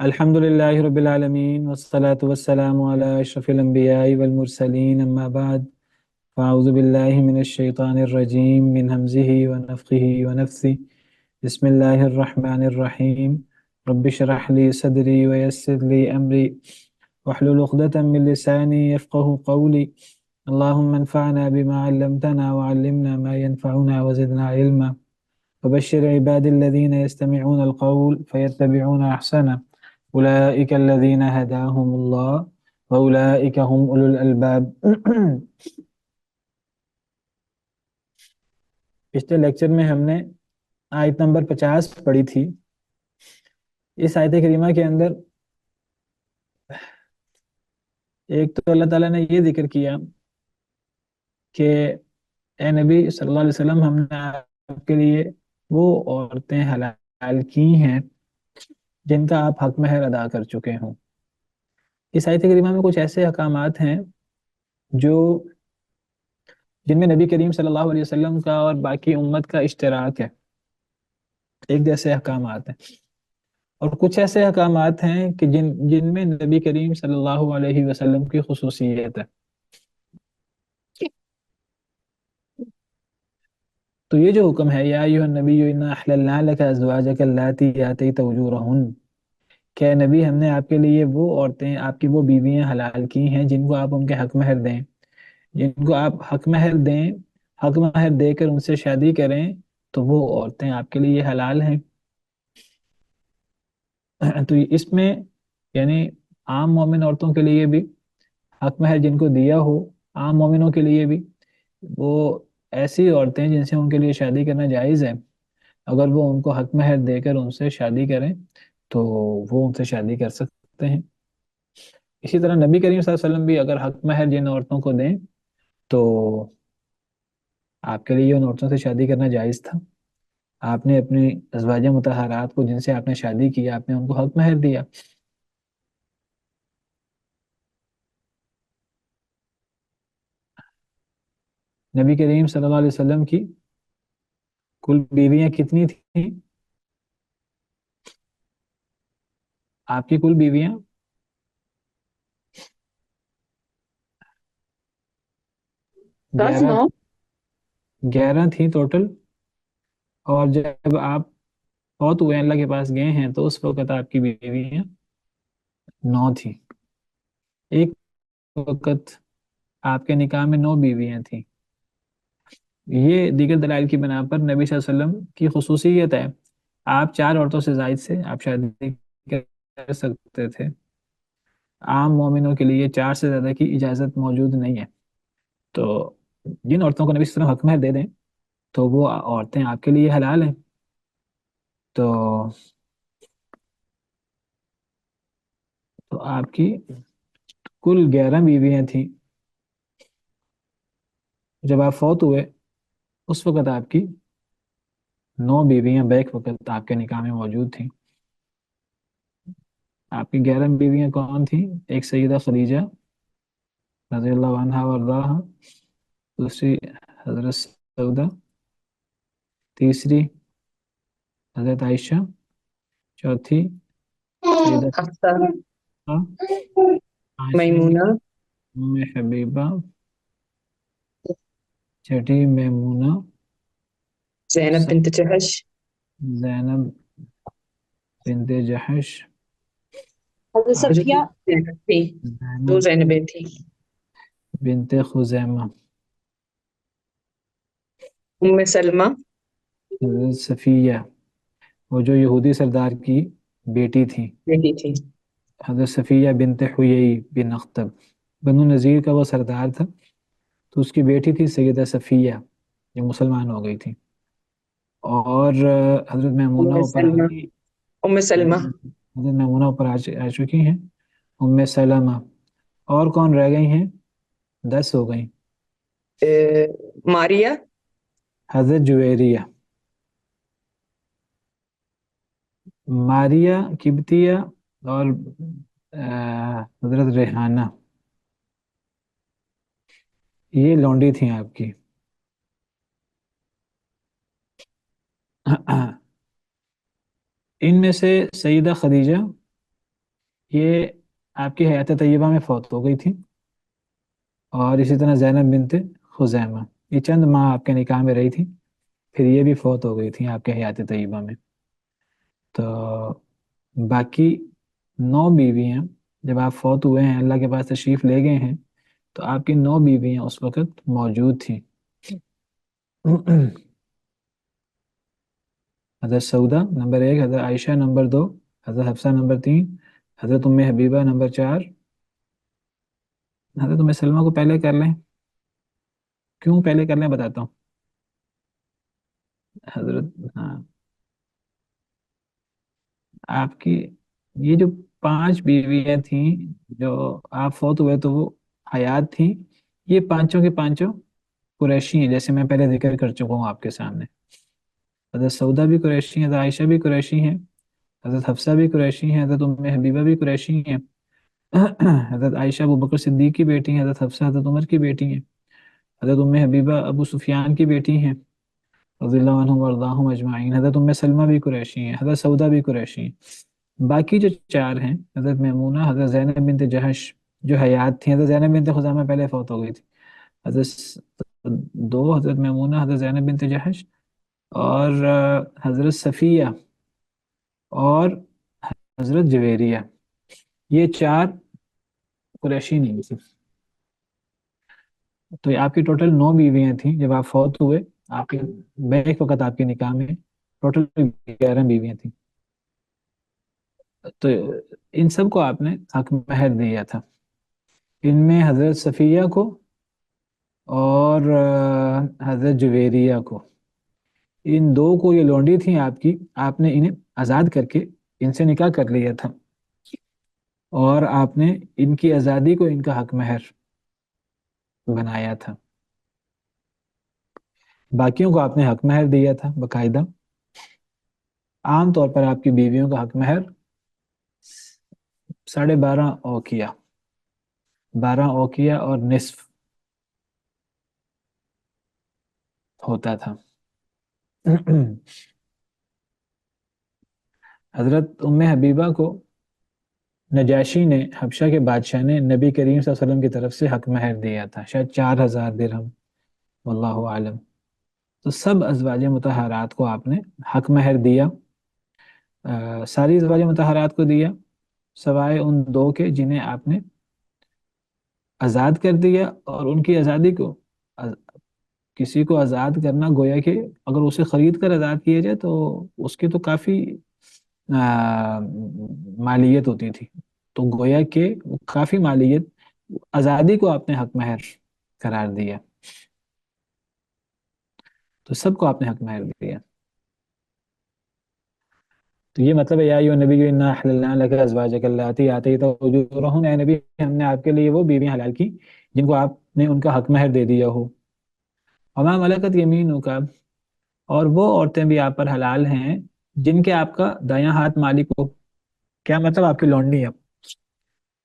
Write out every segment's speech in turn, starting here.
الحمد لله رب العالمين والصلاة والسلام على أشرف الأنبياء والمرسلين أما بعد فأعوذ بالله من الشيطان الرجيم من همزه ونفخه ونفثه بسم الله الرحمن الرحيم رب اشرح لي صدري ويسر لي أمري واحلل عقدة من لساني يفقه قولي اللهم انفعنا بما علمتنا وعلمنا ما ينفعنا وزدنا علما وبشر عبادي الذين يستمعون القول فيتبعون أحسنه أولئك الذين هداهم الله وأولئك هم أولو الألباب پچھلے لیکچر میں ہم نے آیت نمبر 50 پڑھی تھی. اس آیت کریمہ کے اندر ایک تو اللہ تعالیٰ نے یہ ذکر کیا کہ اے نبی صلی اللہ علیہ وسلم ہم نے آپ کے لیے وہ عورتیں حلال کی ہیں جن کا آپ حق مہر ادا کر چکے ہوں. اس آیت کریمہ میں کچھ ایسے احکامات ہیں جن میں نبی کریم صلی اللہ علیہ وسلم کا اور باقی امت کا اشتراک ہے. ایک جیسے احکامات ہیں اور کچھ ایسے احکامات ہیں کہ جن میں نبی کریم صلی اللہ علیہ وسلم کی خصوصیت ہے. تو یہ جو حکم ہے یا ایھا النبی انا احللنا لک ازواجک اللاتی آتیت اجورہن، کہ نبی ہم نے آپ کے لیے وہ عورتیں، آپ کی وہ بیویاں حلال کی ہیں جن کو آپ ان کے حق مہر دیں، جن کو آپ حق مہر دیں، حق مہر دے کر ان سے شادی کریں تو وہ عورتیں آپ کے لیے حلال ہیں. تو اس میں یعنی عام مومن عورتوں کے لیے بھی حق مہر جن کو دیا ہو، عام مومنوں کے لیے بھی وہ ایسی عورتیں جن سے ان کے لیے شادی کرنا جائز ہے، اگر وہ ان کو حق مہر دے کر ان سے شادی کریں تو وہ ان سے شادی کر سکتے ہیں. اسی طرح نبی کریم صلی اللہ علیہ وسلم بھی اگر حق مہر جن عورتوں کو دیں تو آپ کے لیے ان عورتوں سے شادی کرنا جائز تھا. آپ نے اپنی ازواج مطہرات کو جن سے آپ نے شادی کی آپ نے ان کو حق مہر دیا. نبی کریم صلی اللہ علیہ وسلم کی کل بیویاں کتنی تھیں؟ آپ کی کل بیویاں 11 تھیں ٹوٹل، اور جب آپ فوت ہوئے اللہ کے پاس گئے ہیں تو اس وقت آپ کی بیویاں 9 تھیں. ایک وقت آپ کے نکاح میں 9 بیویاں تھیں. یہ دیگر دلائل کی بنا پر نبی صلی اللہ علیہ وسلم کی خصوصیت ہے. آپ 4 عورتوں سے زائد سے آپ شادی کر سکتے تھے. عام مومنوں کے لیے 4 سے زیادہ کی اجازت موجود نہیں ہے. تو جن عورتوں کو نبی صلی اللہ علیہ وسلم حق مہر دے دیں تو وہ عورتیں آپ کے لیے حلال ہیں. تو آپ کی کل 11 بیویاں تھیں. جب آپ فوت ہوئے اس وقت آپ کی 9 بیویاں بیک وقت آپ کے نکاح میں موجود تھیں. آپ کی 11 بیویاں کون تھیں؟ ایک سیدہ خدیجہ رضی اللہ عنہا وارضاہا، دوسری حضرت سودہ، تیسری حضرت عائشہ، چوتھی سیدہ میمونہ، ام حبیبہ، چھٹی میمونہ، زینب بنت جحش، زینب بنت جحش، حضرت صفیہ تھی، 2 زینب زینبیں تھیں، بنت خزیمہ، ام سلمہ، حضرت صفیہ وہ جو یہودی سردار کی بیٹی تھی، بیٹی تھی، حضرت صفیہ بنت حیی بن اخطب، بنو نذیر کا وہ سردار تھا، تو اس کی بیٹی تھی سیدہ صفیہ جو مسلمان ہو گئی تھی. اور حضرت میمونہ ام اوپر آ سلمہ، گئی. ام سلمہ، حضرت میمونہ اوپر آ چکی ہیں. ام سلمہ. اور کون رہ گئی ہیں؟ 10 ہو گئیں. ماریہ، حضرت جویریہ، ماریہ قبطیہ، اور حضرت ریحانہ، یہ لونڈی تھیں آپ کی. ان میں سے سیدہ خدیجہ یہ آپ کی حیات طیبہ میں فوت ہو گئی تھی، اور اسی طرح زینب بنت خزیمہ، یہ چند ماہ آپ کے نکاح میں رہی تھی، پھر یہ بھی فوت ہو گئی تھی آپ کے حیات طیبہ میں۔ تو باقی 9 بیوی ہیں، جب آپ فوت ہوئے ہیں اللہ کے پاس تشریف لے گئے ہیں، تو آپ کی 9 بیویاں اس وقت موجود تھیں۔ حضرت سعودہ نمبر 1، حضرت عائشہ نمبر 2، حضرت حفصہ نمبر 3، حضرت ام حبیبہ نمبر 4۔ حضرت ام سلمہ کو پہلے کر لیں، کیوں پہلے کر لیں بتاتا ہوں۔ حضرت، ہاں، آپ کی یہ جو 5 بیویاں تھیں جو آپ فوت ہوئے تو وہ حیات تھیں، یہ پانچوں کے پانچوں قریشی ہیں، جیسے میں پہلے ذکر کر چکا ہوں آپ کے سامنے۔ حضرت سعودہ بھی قریشی ہیں، حضرت عائشہ بھی قریشی ہیں، حضرت حفصہ بھی قریشی ہیں، حضرت ام حبیبہ بھی قریشی ہیں، حضرت عائشہ ابو بکر صدیق کی بیٹی ہیں، حضرت حفصہ حضرت عمر کی بیٹی ہیں، حضرت ام حبیبہ ابو سفیان کی بیٹی ہیں رضی اللہ عنہم وارضاہم اجمعین، حضرت ام سلمہ بھی قریشی ہیں، حضرت سعودہ بھی قریشی ہیں۔ باقی جو 4 ہیں، حضرت میمونہ، حضرت زینب بنت جہش جو حیات تھیں، حضرت زینب بنت خزامہ پہلے فوت ہو گئی تھی، حضرت میمونہ، حضرت زینب بنت جہش، اور حضرت صفیہ اور حضرت جویریہ، یہ 4 قریشی نہیں تھی۔ تو یہ آپ کی ٹوٹل 9 بیویاں تھیں جب آپ فوت ہوئے، آپ کے بیک وقت آپ کے نکاح میں ٹوٹل 11 بیویاں تھیں۔ تو ان سب کو آپ نے حق مہر دیا تھا، ان میں حضرت صفیہ کو اور حضرت جویریہ کو، ان 2 کو، یہ لونڈی تھیں آپ کی، آپ نے انہیں آزاد کر کے ان سے نکاح کر لیا تھا، اور آپ نے ان کی آزادی کو ان کا حق مہر بنایا تھا۔ باقیوں کو آپ نے حق مہر دیا تھا باقاعدہ۔ عام طور پر آپ کی بیویوں کا حق مہر 12.5 اوقیہ، 12 اوقیہ اور نصف ہوتا تھا۔ حضرت ام حبیبہ کو نجاشی نے، حبشہ کے بادشاہ نے، نبی کریم صلی اللہ علیہ وسلم کی طرف سے حق مہر دیا تھا، شاید 4000 درہم، واللہ عالم۔ تو سب ازواج مطہرات کو آپ نے حق مہر دیا، ساری ازواج مطہرات کو دیا، سوائے ان 2 کے جنہیں آپ نے آزاد کر دیا، اور ان کی آزادی کو، کسی کو آزاد کرنا گویا کہ اگر اسے خرید کر آزاد کیا جائے تو اس کی تو کافی مالیت ہوتی تھی، تو گویا کہ کافی مالیت، آزادی کو آپ نے حق مہر قرار دیا، تو سب کو آپ نے حق مہر دیا۔ تو یہ مطلب ہے، یا ایھا النبی انا احللنا لک ازواجک اللاتی آتیت اجورہن، اے نبی ہم نے آپ کے لیے وہ بیویاں حلال کی جن کو آپ نے ان کا حق مہر دے دیا ہو، وما ملکت یمینک، اور وہ عورتیں بھی آپ پر حلال ہیں جن کے آپ کا دایاں ہاتھ مالک ہو۔ کیا مطلب؟ آپ کی لونڈی ہے،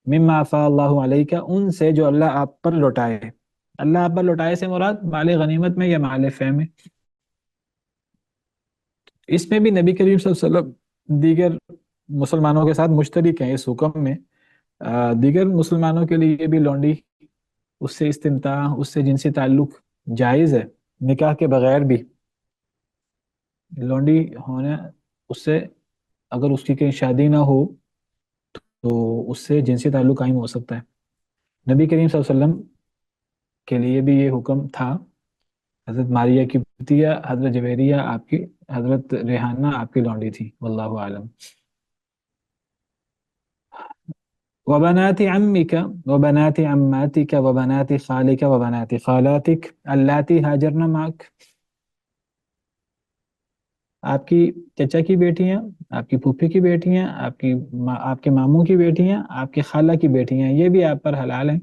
مما افاء اللہ علیک، ان سے جو اللہ آپ پر لوٹائے۔ اللہ آپ پر لوٹائے سے مراد مال غنیمت میں یا مال فے میں؟ اس میں بھی نبی کریم صلی اللہ علیہ وسلم دیگر مسلمانوں کے ساتھ مشترک ہیں اس حکم میں۔ دیگر مسلمانوں کے لیے بھی لونڈی، اس سے استمتاع، اس سے جنسی تعلق جائز ہے، نکاح کے بغیر بھی لونڈی ہونا، اس سے اگر اس کی کہیں شادی نہ ہو تو اس سے جنسی تعلق قائم ہو سکتا ہے۔ نبی کریم صلی اللہ علیہ وسلم کے لیے بھی یہ حکم تھا۔ حضرت ماریہ کی بتیہ حضرت جویریہ آپ کی، حضرت ریحانہ آپ کی لونڈی تھی، واللہ عالم۔ وبنات عمك وبنات عماتك وبنات خالك وبنات خالاتك اللاتي هاجرن معك، آپ کی چچا کی بیٹیاں، آپ کی پھوپھی کی بیٹیاں، آپ کے ماموں کی بیٹیاں، آپ کی خالہ کی بیٹیاں، یہ بھی آپ پر حلال ہیں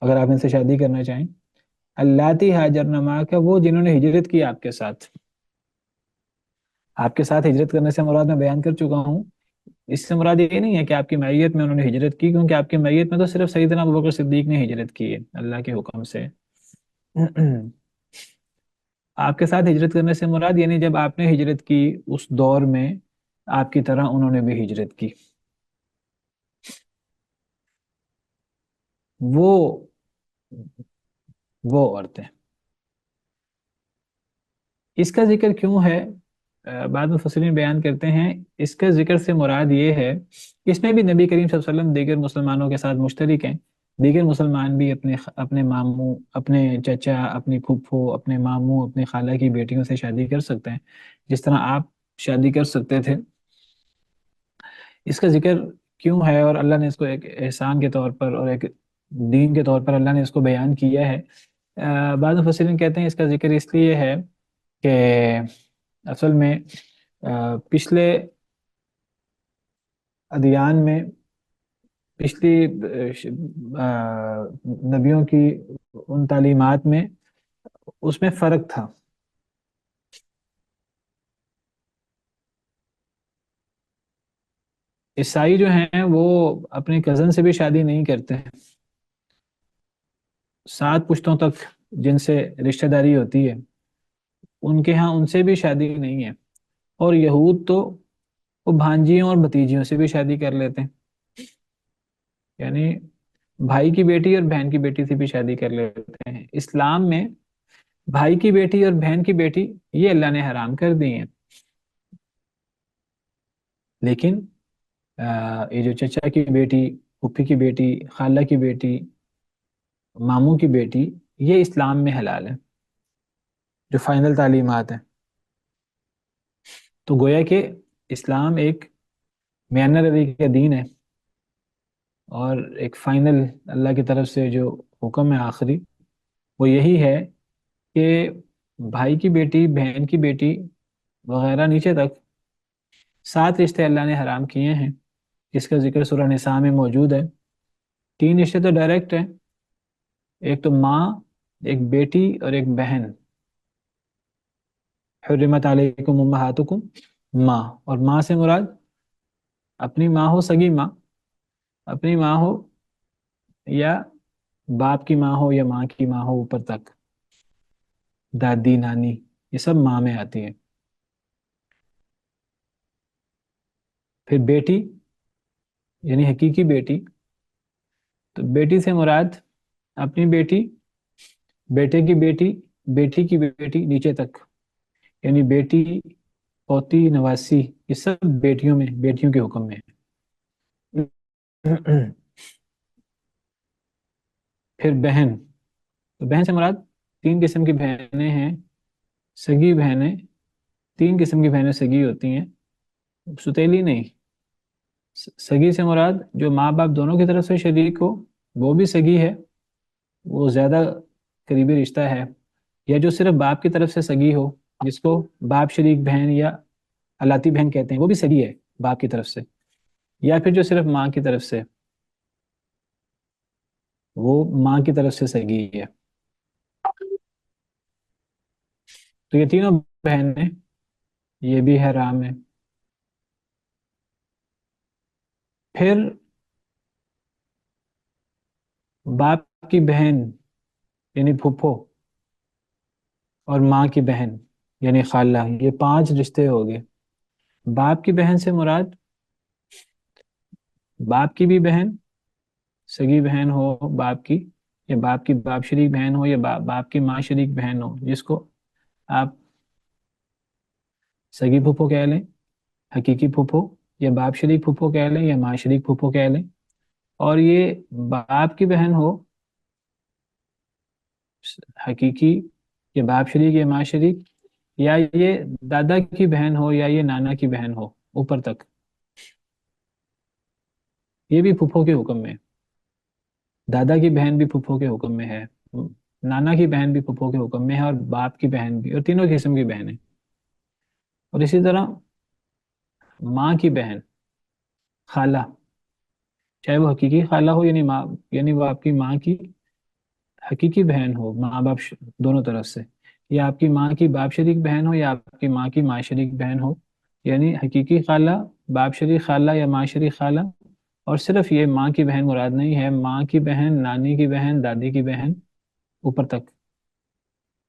اگر آپ ان سے شادی کرنا چاہیں۔ اللاتی ہاجرن معک، وہ جنہوں نے ہجرت کی آپ کے ساتھ۔ آپ کے ساتھ ہجرت کرنے سے مراد میں بیان کر چکا ہوں، اس سے مراد یہ نہیں ہے کہ آپ کی معیت میں انہوں نے ہجرت کی، کیونکہ آپ کی معیت میں تو صرف سیدنا ابوبکر صدیق نے ہجرت کی ہے اللہ کے حکم سے۔ آپ کے ساتھ ہجرت کرنے سے مراد یعنی جب آپ نے ہجرت کی اس دور میں آپ کی طرح انہوں نے بھی ہجرت کی۔ وہ عورتیں. اس کا ذکر کیوں ہے؟ بعض مفسرین بیان کرتے ہیں اس کا ذکر سے مراد یہ ہے، اس میں بھی نبی کریم صلی اللہ علیہ وسلم دیگر مسلمانوں کے ساتھ مشترک ہیں. دیگر مسلمان بھی اپنے ماموں، اپنے چچا، اپنی پھپھو، اپنے ماموں، اپنی خالہ کی بیٹیوں سے شادی کر سکتے ہیں، جس طرح آپ شادی کر سکتے تھے. اس کا ذکر کیوں ہے اور اللہ نے اس کو ایک احسان کے طور پر اور ایک دین کے طور پر اللہ نے اس کو بیان کیا ہے؟ بعض مفسرین کہتے ہیں اس کا ذکر اس لیے ہے کہ اصل میں پچھلے ادیان میں، پچھلی نبیوں کی ان تعلیمات میں، اس میں فرق تھا. عیسائی جو ہیں وہ اپنے کزن سے بھی شادی نہیں کرتے ہیں، 7 پشتوں تک جن سے رشتہ داری ہوتی ہے ان کے ہاں ان سے بھی شادی نہیں ہے. اور یہود تو وہ بھانجیوں اور بھتیجیوں سے بھی شادی کر لیتے ہیں، یعنی بھائی کی بیٹی اور بہن کی بیٹی سے بھی شادی کر لیتے ہیں. اسلام میں بھائی کی بیٹی اور بہن کی بیٹی یہ اللہ نے حرام کر دی ہیں، لیکن یہ جو چچا کی بیٹی، پھوپھی کی بیٹی، خالہ کی بیٹی، ماموں کی بیٹی، یہ اسلام میں حلال ہے، جو فائنل تعلیمات ہیں. تو گویا کہ اسلام ایک میانہ روی کا دین ہے، اور ایک فائنل اللہ کی طرف سے جو حکم ہے آخری، وہ یہی ہے کہ بھائی کی بیٹی، بہن کی بیٹی وغیرہ نیچے تک 7 رشتے اللہ نے حرام کیے ہیں، جس کا ذکر سورہ نساء میں موجود ہے. 3 رشتے تو ڈائریکٹ ہیں، ایک تو ماں، ایک بیٹی اور ایک بہن. حرمت علیکم امہاتکم، ماں. اور ماں سے مراد اپنی ماں ہو، سگی ماں، اپنی ماں ہو یا باپ کی ماں ہو یا ماں کی ماں ہو اوپر تک، دادی، نانی، یہ سب ماں میں آتی ہیں. پھر بیٹی یعنی حقیقی بیٹی، تو بیٹی سے مراد اپنی بیٹی، بیٹے کی بیٹی، بیٹی کی بیٹی نیچے تک، یعنی بیٹی، پوتی، نواسی، یہ سب بیٹیوں میں، بیٹیوں کے حکم میں ہے. پھر بہن، تو بہن سے مراد 3 قسم کی بہنیں ہیں. سگی بہنیں، 3 قسم کی بہنیں سگی ہوتی ہیں، ستیلی نہیں. سگی سے مراد جو ماں باپ دونوں کی طرف سے شریک ہو، وہ بھی سگی ہے، وہ زیادہ قریبی رشتہ ہے. یا جو صرف باپ کی طرف سے سگی ہو، جس کو باپ شریک بہن یا الاتی بہن کہتے ہیں، وہ بھی سگی ہے باپ کی طرف سے. یا پھر جو صرف ماں کی طرف سے، وہ ماں کی طرف سے سگی ہے. تو یہ تینوں بہنیں یہ بھی حرام ہے. پھر باپ کی بہن یعنی پھپھو، اور ماں کی بہن یعنی خالہ، یہ 5 رشتے ہو گئے. باپ کی بہن سے مراد باپ کی بھی بہن، سگی بہن ہو باپ کی، یا باپ کی باپ شریک بہن ہو، یا باپ کی ماں شریک بہن ہو، جس کو آپ سگی پھپھو کہہ لیں، حقیقی پھپھو، یا باپ شریک پھپھو کہہ لیں، یا ماں شریک پھپھو کہہ لیں. اور یہ باپ کی بہن ہو حقیقی، یا باپ شریک یا ماں شریک، یا یہ دادا کی بہن ہو یا یہ نانا کی بہن ہو اوپر تک، یہ بھی پھپھو کے حکم میں. دادا کی بہن بھی پھپھو کے حکم میں ہے، نانا کی بہن بھی پھپھو کے حکم میں ہے، اور باپ کی بہن بھی، اور تینوں قسم کی بہنیں. اور اسی طرح ماں کی بہن، خالہ، چاہے وہ حقیقی خالہ ہو، یعنی ماں، یعنی وہ آپ کی ماں کی حقیقی بہن ہو ماں باپ دونوں طرف سے، یا آپ کی ماں کی باپ شریک بہن ہو، یا آپ کی ماں کی ماں شریک بہن ہو، یعنی حقیقی خالہ، باپ شریک خالہ یا ماں شریک خالہ. اور صرف یہ ماں کی بہن مراد نہیں ہے، ماں کی بہن، نانی کی بہن، دادی کی بہن، اوپر تک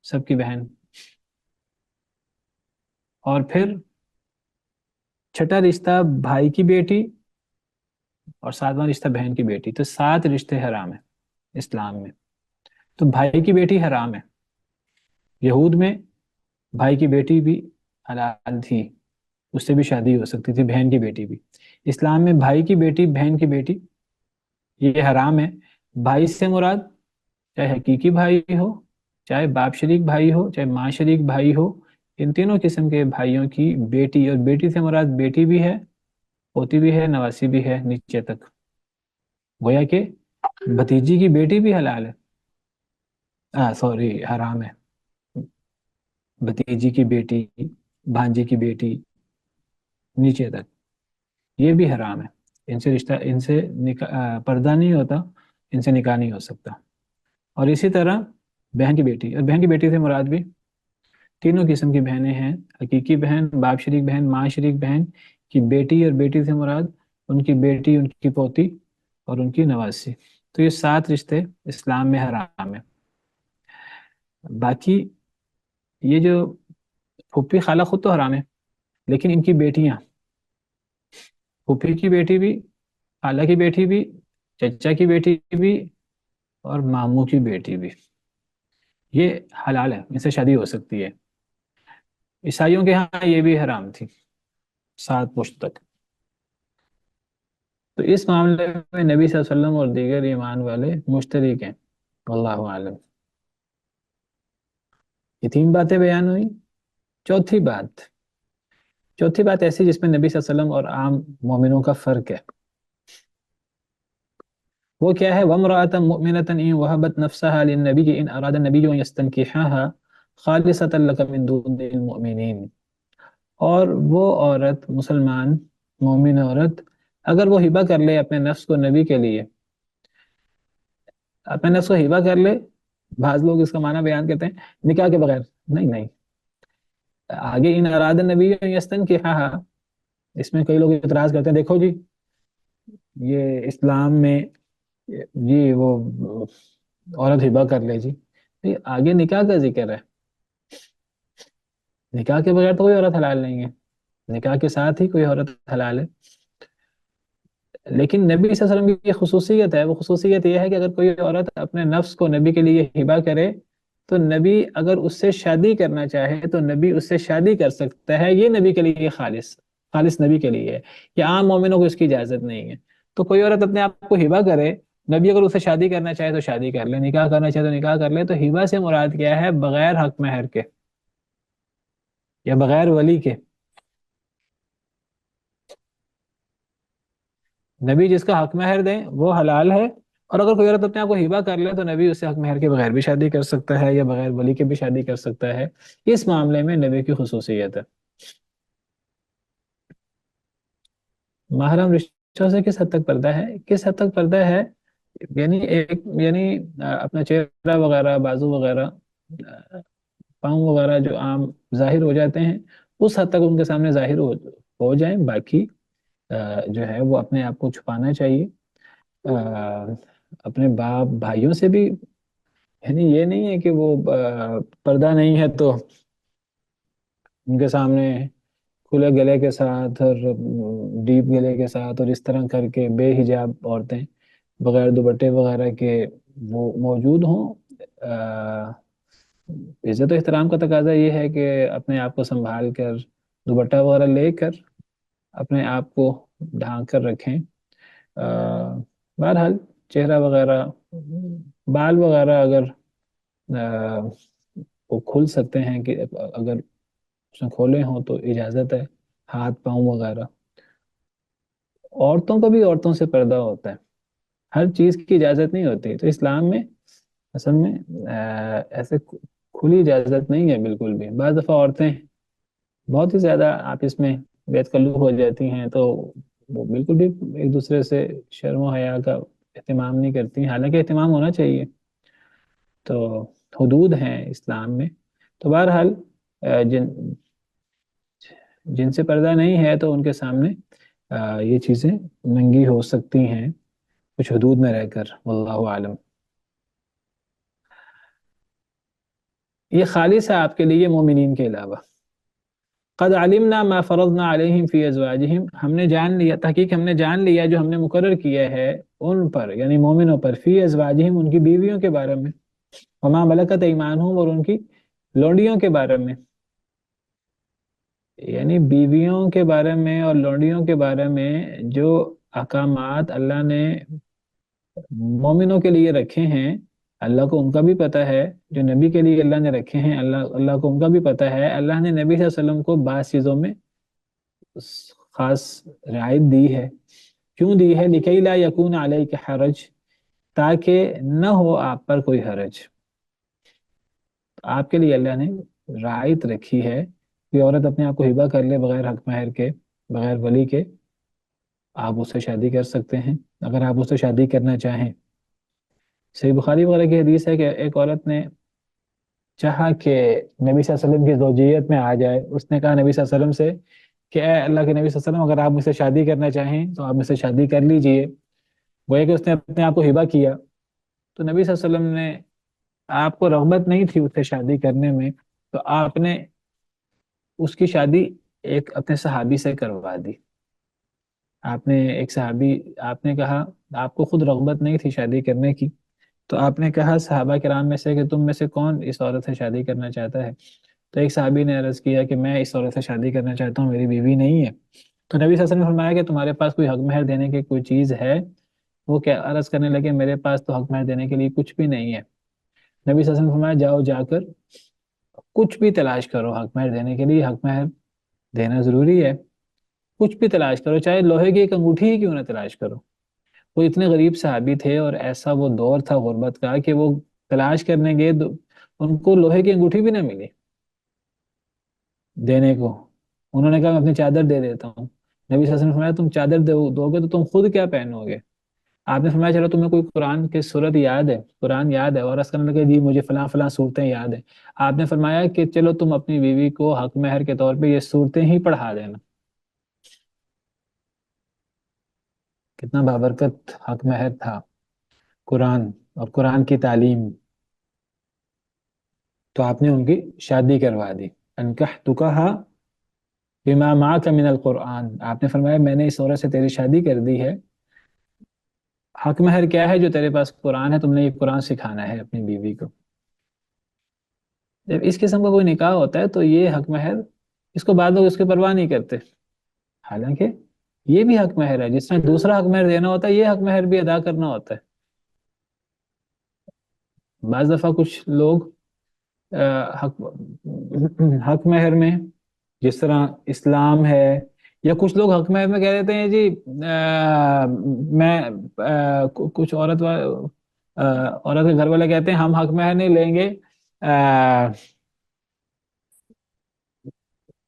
سب کی بہن. اور پھر چھٹا رشتہ بھائی کی بیٹی، اور 7واں رشتہ بہن کی بیٹی. تو 7 رشتے حرام ہیں. اسلام میں. تو بھائی کی بیٹی حرام ہے. یہود میں بھائی کی بیٹی بھی حلال تھی، اس سے بھی شادی ہو سکتی تھی، بہن کی بیٹی بھی. اسلام میں بھائی کی بیٹی بہن کی بیٹی یہ حرام ہے. بھائی سے مراد چاہے حقیقی بھائی ہو، چاہے باپ شریک بھائی ہو، چاہے ماں شریک بھائی ہو، ان تینوں قسم کے بھائیوں کی بیٹی، اور بیٹی سے مراد بیٹی بھی ہے، پوتی بھی ہے، نواسی بھی ہے، نیچے تک. گویا کہ بھتیجی کی بیٹی بھی حلال ہے، سوری حرام ہے. بھتیجی کی بیٹی، بھانجی کی بیٹی، نیچے تک یہ بھی حرام ہے. ان سے رشتہ، ان سے پردہ نہیں ہوتا، ان سے نکاح نہیں ہو سکتا. اور اسی طرح بہن کی بیٹی، اور بہن کی بیٹی سے مراد بھی تینوں قسم کی بہنیں ہیں: حقیقی بہن، باپ شریک بہن، ماں شریک بہن کی بیٹی، اور بیٹی سے مراد ان کی بیٹی، ان کی پوتی اور ان کی نواسی. تو یہ 7 رشتے اسلام میں حرام ہیں. باقی یہ جو پھوپھی خالہ خود تو حرام ہے، لیکن ان کی بیٹیاں، پھوپھی کی بیٹی بھی، خالہ کی بیٹی بھی، چچا کی بیٹی بھی، اور ماموں کی بیٹی بھی، یہ حلال ہے، ان سے شادی ہو سکتی ہے. عیسائیوں کے ہاں یہ بھی حرام تھی 7 پشت تک. تو اس معاملے میں نبی صلی اللہ علیہ وسلم اور دیگر ایمان والے مشترک ہیں. واللہ عالم. یہ 3 باتیں بیان ہوئی. چوتھی بات ایسی جس میں نبی صلی اللہ علیہ وسلم اور عام مومنوں کا فرق ہے. وہ کیا ہے؟ وَامْرَأَةً مُؤْمِنَةً إِنْ وَهَبَتْ نَفْسَهَا لِلنَّبِيِّ إِنْ أَرَادَ النَّبِيُّ أَنْ يَسْتَنْكِحَهَا خَالِصَةً لَكَ مِنْ دُونِ الْمُؤْمِنِينَ. اور وہ عورت، مسلمان مومن عورت، اگر وہ ہبہ کر لے اپنے نفس کو نبی کے لیے، اپنے نفس کو ہبہ کر لے، بعض لوگ اس کا معنی بیان کرتے ہیں نکاح کے بغیر. نہیں نہیں، آگے ان اراد النبی یستنکحھا، اس میں کئی لوگ اعتراض کرتے ہیں دیکھو جی یہ اسلام میں جی وہ عورت ہبہ کر لے جی، آگے نکاح کا ذکر ہے. نکاح کے بغیر تو کوئی عورت حلال نہیں ہے، نکاح کے ساتھ ہی کوئی عورت حلال ہے. لیکن نبی صلی اللہ علیہ وسلم کی یہ خصوصیت ہے، وہ خصوصیت یہ ہے کہ اگر کوئی عورت اپنے نفس کو نبی کے لیے ہبہ کرے تو نبی اگر اس سے شادی کرنا چاہے تو نبی اس سے شادی کر سکتا ہے. یہ نبی کے لیے خالص نبی کے لیے ہے، یہ عام مومنوں کو اس کی اجازت نہیں ہے. تو کوئی عورت اپنے آپ کو ہبہ کرے، نبی اگر اسے شادی کرنا چاہے تو شادی کر لے، نکاح کرنا چاہے تو نکاح کر لے. تو ہبہ سے مراد کیا ہے؟ بغیر حق مہر کے یا بغیر ولی کے. نبی جس کا حق مہر دیں وہ حلال ہے، اور اگر کوئی عورت اپنے آپ کو ہبہ کر لے تو نبی اس سے حق مہر کے بغیر بھی شادی کر سکتا ہے یا بغیر ولی کے بھی شادی کر سکتا ہے. اس معاملے میں نبی کی خصوصیت ہے. محرم رشتوں سے کس حد تک پردہ ہے؟ کس حد تک پردہ ہے یعنی اپنا چہرہ وغیرہ، بازو وغیرہ، پاؤں وغیرہ جو عام ظاہر ہو جاتے ہیں اس حد تک ان کے سامنے ظاہر ہو جائیں. باقی جو ہے وہ اپنے آپ کو چھپانا چاہیے. اپنے باپ بھائیوں سے بھی، یعنی یہ نہیں ہے کہ وہ پردہ نہیں ہے تو ان کے سامنے کھلے گلے کے ساتھ اور ڈیپ گلے کے ساتھ اور اس طرح کر کے بے حجاب عورتیں بغیر دوپٹے وغیرہ کے وہ موجود ہوں. عزت و احترام کا تقاضا یہ ہے کہ اپنے آپ کو سنبھال کر دوپٹہ وغیرہ لے کر اپنے آپ کو ڈھانک کر رکھیں. بہرحال چہرہ وغیرہ، بال وغیرہ اگر وہ کھل سکتے ہیں، کہ اگر اس میں کھولے ہوں تو اجازت ہے. ہاتھ پاؤں وغیرہ. عورتوں کو بھی عورتوں سے پردہ ہوتا ہے، ہر چیز کی اجازت نہیں ہوتی. تو اسلام میں اصل میں ایسے کھلی اجازت نہیں ہے بالکل بھی. بعض دفعہ عورتیں بہت ہی زیادہ آپس میں بیت کلوف ہو جاتی ہیں تو وہ بالکل بھی ایک دوسرے سے شرم و حیا کا اہتمام نہیں کرتی، حالانکہ اہتمام ہونا چاہیے. تو حدود ہیں اسلام میں. تو بہرحال جن سے پردہ نہیں ہے تو ان کے سامنے یہ چیزیں ننگی ہو سکتی ہیں کچھ حدود میں رہ کر. واللہ عالم. یہ خالص ہے آپ کے لیے مومنین کے علاوہ. قد علمنا ما فرضنا علیہم فی ازواجہم، ہم نے جان لیا، تحقیق ہم نے جان لیا جو ہم نے مقرر کیا ہے ان پر، یعنی مومنوں پر، فی ازواجہم ان کی بیویوں کے بارے میں، وما ملکت ایمانہم اور ان کی لونڈیوں کے بارے میں، یعنی بیویوں کے بارے میں اور لونڈیوں کے بارے میں جو احکامات اللہ نے مومنوں کے لیے رکھے ہیں، اللہ کو ان کا بھی پتہ ہے، جو نبی کے لیے اللہ نے رکھے ہیں اللہ کو ان کا بھی پتہ ہے۔ اللہ نے نبی صلی اللہ علیہ وسلم کو بعض چیزوں میں خاص رعایت دی ہے، کیوں دی ہے؟ لِكَيْ لَا يَكُونَ عَلَيْكَ حَرَج، تاکہ نہ ہو آپ پر کوئی حرج۔ آپ کے لیے اللہ نے رعایت رکھی ہے کہ عورت اپنے آپ کو ہبہ کر لے بغیر حق مہر کے، بغیر ولی کے، آپ اس سے شادی کر سکتے ہیں اگر آپ اس سے شادی کرنا چاہیں۔ صحیح بخاری وغیرہ کی حدیث ہے کہ ایک عورت نے چاہا کہ نبی صلی اللہ علیہ وسلم کی زوجیت میں آ جائے، اس نے کہا نبی صلی اللہ علیہ وسلم سے کہ اے اللہ کے نبی صلی اللہ علیہ وسلم، اگر آپ مجھ سے شادی کرنا چاہیں تو آپ مجھ سے شادی کر لیجئے۔ گویا کہ اس نے اپنے آپ کو ہبہ کیا، تو نبی صلی اللہ علیہ وسلم نے، آپ کو رغبت نہیں تھی اس سے شادی کرنے میں، تو آپ نے اس کی شادی ایک اپنے صحابی سے کروا دی۔ آپ نے ایک صحابی، آپ نے کہا، آپ کو خود رغبت نہیں تھی شادی کرنے کی، تو آپ نے کہا صحابہ کرام میں سے کہ تم میں سے کون اس عورت سے شادی کرنا چاہتا ہے؟ تو ایک صحابی نے عرض کیا کہ میں اس عورت سے شادی کرنا چاہتا ہوں، میری بیوی نہیں ہے۔ تو نبی صلی اللہ علیہ وسلم نے فرمایا کہ تمہارے پاس کوئی حق مہر دینے کی کوئی چیز ہے؟ وہ کیا عرض کرنے لگے میرے پاس تو حق مہر دینے کے لیے کچھ بھی نہیں ہے۔ نبی صلی اللہ علیہ وسلم نے فرمایا جاؤ جا کر کچھ بھی تلاش کرو حق مہر دینے کے لیے، حق مہر دینا ضروری ہے، کچھ بھی تلاش کرو، چاہے لوہے کی ایک انگوٹھی ہی کیوں نہ تلاش کرو۔ وہ اتنے غریب صحابی تھے اور ایسا وہ دور تھا غربت کا کہ وہ تلاش کرنے گئے، ان کو لوہے کی انگوٹھی بھی نہ ملی دینے کو۔ انہوں نے کہا میں اپنی چادر دے دیتا ہوں۔ نبی صلی اللہ علیہ وسلم نے فرمایا تم چادر دو گے تو تم خود کیا پہنو گے؟ آپ نے فرمایا چلو تمہیں کوئی قرآن کی صورت یاد ہے، قرآن یاد ہے؟ اور اس کرنے لگے جی مجھے فلاں فلاں صورتیں یاد ہیں۔ آپ نے فرمایا کہ چلو تم اپنی بیوی کو حق مہر کے طور پہ یہ صورتیں ہی پڑھا دینا۔ کتنا بابرکت حق مہر تھا قرآن اور قرآن کی تعلیم، تو آپ نے ان کی شادی کروا دی۔ انکحتکھا بما معک من القرآن، آپ نے فرمایا میں نے اس عورت سے تیری شادی کر دی ہے۔ حق مہر کیا ہے؟ جو تیرے پاس قرآن ہے، تم نے یہ قرآن سکھانا ہے اپنی بیوی کو۔ جب اس قسم کا کوئی نکاح ہوتا ہے تو یہ حق مہر، اس کو بعد لوگ اس کی پرواہ نہیں کرتے، حالانکہ یہ بھی حق مہر ہے، جس نے دوسرا حق مہر دینا ہوتا ہے یہ حق مہر بھی ادا کرنا ہوتا ہے۔ بعض دفعہ کچھ لوگ حق مہر میں، جس طرح اسلام ہے، یا کچھ لوگ حق مہر میں کہہ دیتے ہیں جی میں کچھ عورت کے گھر والے کہتے ہیں ہم حق مہر نہیں لیں گے،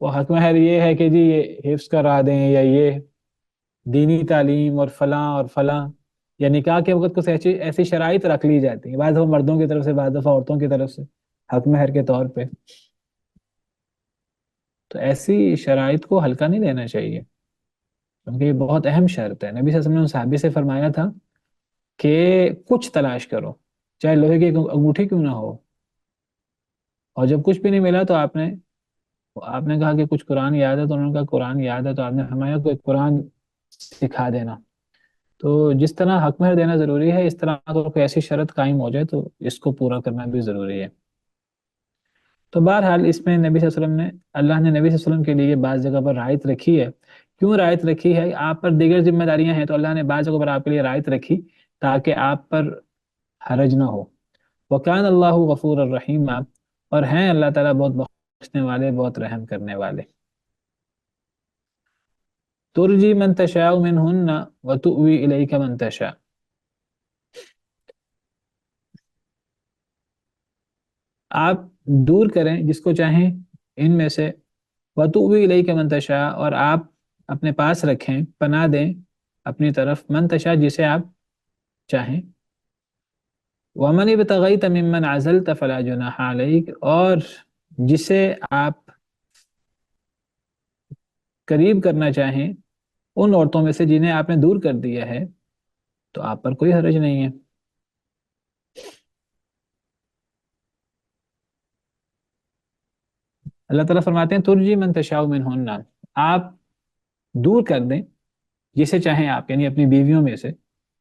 وہ حق مہر یہ ہے کہ جی یہ حفظ کرا دیں، یا یہ دینی تعلیم اور فلاں اور فلاں، یا نکاح کے وقت کچھ ایسی شرائط رکھ لی جاتی ہیں، بعض دفعہ مردوں کی طرف سے، بعض دفعہ عورتوں کی طرف سے، حق مہر کے طور پہ۔ تو ایسی شرائط کو ہلکا نہیں لینا چاہیے، کیونکہ یہ بہت اہم شرط ہے۔ نبی صلی اللہ علیہ وسلم نے صحابی سے فرمایا تھا کہ کچھ تلاش کرو، چاہے لوہے کی انگوٹھی کیوں نہ ہو، اور جب کچھ بھی نہیں ملا تو آپ نے کہا کہ کچھ قرآن یاد ہے؟ تو انہوں نے کہا قرآن یاد ہے، تو آپ نے فرمایا کوئی قرآن سکھا دینا۔ تو جس طرح حق مہر دینا ضروری ہے، اس طرح اگر کوئی ایسی شرط قائم ہو جائے تو اس کو پورا کرنا بھی ضروری ہے۔ تو بہرحال اس میں نبی صلی اللہ علیہ وسلم نے، اللہ نے نبی صلی اللہ علیہ وسلم کے لیے بعض جگہ پر رعایت رکھی ہے۔ کیوں رعایت رکھی ہے؟ آپ پر دیگر ذمہ داریاں ہیں تو اللہ نے بعض جگہ پر آپ کے لیے رعایت رکھی تاکہ آپ پر حرج نہ ہو۔ وَكَانَ اللَّهُ غَفُورًا رَحِيمًا، اور ہیں اللہ تعالیٰ بہت بخشنے والے، بہت رحم کرنے والے۔ تُرْجِي مَن تَشَاءُ مِنْهُنَّ وَتُؤْوِي إِلَيْكَ مَن تَشَاءُ، آپ دور کریں جس کو چاہیں ان میں سے، وَتُؤْوِي إِلَيْكَ مَن تَشَاءُ، اور آپ اپنے پاس رکھیں، پناہ دیں اپنی طرف، من تشاء جسے آپ چاہیں۔ وَمَنِ ابْتَغَيْتَ مِمَّنْ عَزَلْتَ فَلَا جُنَاحَ عَلَيْكَ، اور جسے آپ قریب کرنا چاہیں ان عورتوں میں سے جنہیں آپ نے دور کر دیا ہے، تو آپ پر کوئی حرج نہیں ہے۔ اللہ تعالیٰ فرماتے ہیں ترجی من تشاء منہن، آپ دور کر دیں جسے چاہیں آپ، یعنی اپنی بیویوں میں سے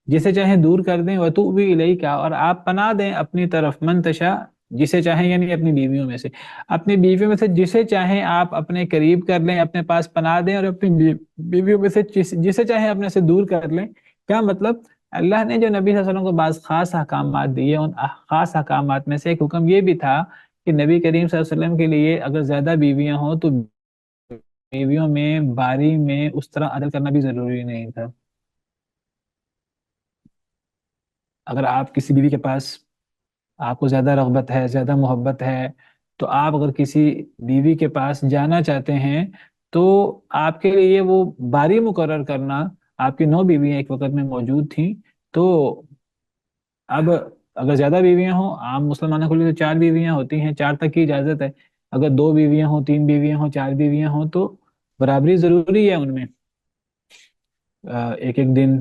جسے چاہیں دور کر دیں، وتؤوی الیک، اور آپ پناہ دیں اپنی طرف، من تشاء جسے چاہیں، یعنی اپنی بیویوں میں سے، اپنی بیویوں میں سے جسے چاہیں آپ اپنے قریب کر لیں، اپنے پاس پناہ دیں، اور اپنی بیویوں میں سے جسے چاہیں اپنے سے دور کر لیں۔ کیا مطلب؟ اللہ نے جو نبی صلی اللہ علیہ وسلم کو بعض خاص احکامات دیے، ان خاص احکامات میں سے ایک حکم یہ بھی تھا کہ نبی کریم صلی اللہ علیہ وسلم کے لیے اگر زیادہ بیویاں ہوں تو بیویوں میں باری میں اس طرح عدل کرنا بھی ضروری نہیں تھا۔ اگر آپ کسی بیوی کے پاس، آپ کو زیادہ رغبت ہے، زیادہ محبت ہے، تو آپ اگر کسی بیوی کے پاس جانا چاہتے ہیں تو آپ کے لیے وہ باری مقرر کرنا، آپ کی 9 بیویاں ایک وقت میں موجود تھیں، تو اب اگر زیادہ بیویاں ہوں، عام مسلمانوں کے لیے تو 4 بیویاں ہوتی ہیں، 4 تک کی اجازت ہے۔ اگر 2 بیویاں ہوں، 3 بیویاں ہوں، 4 بیویاں ہوں، تو برابری ضروری ہے ان میں۔ ایک ایک دن